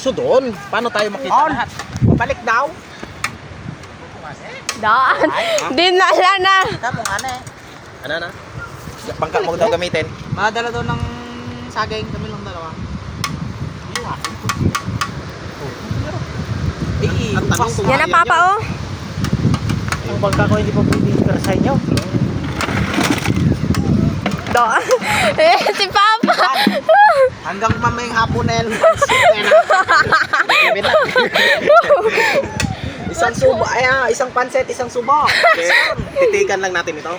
Iso doon. Paano tayo makita lahat? Balik daw. Daan. Dinala na. Tama nga na eh. Ano na? Bangka mo daw gamitin. Madala daw ng saging kami lang dalawa. Ang tanong kung Yan ang papa oh. Ang bangka ko hindi pa pwede para sa inyo. Daan. Si papa. Hanggang mamayang hapon na yan. Isang subo, isang panset, isang subo. Okay. Titikan lang natin ito.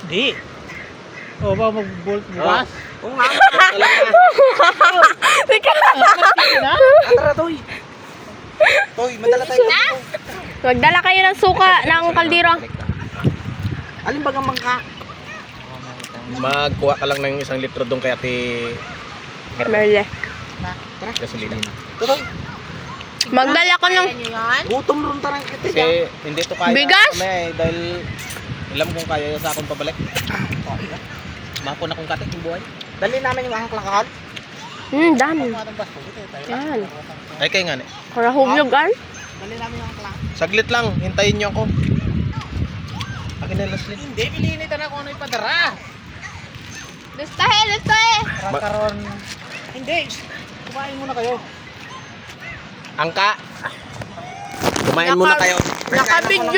Di. O ba mag-bolt bukas? Oo nga. Teka. Tara, Toy. Toy, madala tayo. Magdala kayo ng suka ng kaldero. Alin ba ang bangka? Magkuha ka lang ng 1 litro doon kay Ate Merle. gasolina. Tutoy. Magdala ka ng Gutom ron tarang kita. Kasi hindi to kaya. Bigas? Mamaya, dahil alam kong kaya sa akong pabalik. Mapon akong katik yung buhay. Dali namin yung angklakahan. dami. Yan. Ay kayo nga ne. Para hublog an. Dali namin yung angklakahan. Saglit lang, hintayin niyo ako. Akin na Leslie. Hindi, piliin na kung ano ipadara. Listahe, listahe. Karon. Hindi. Kumain muna kayo. Angka. Kumain muna kayo. Nakabidyo.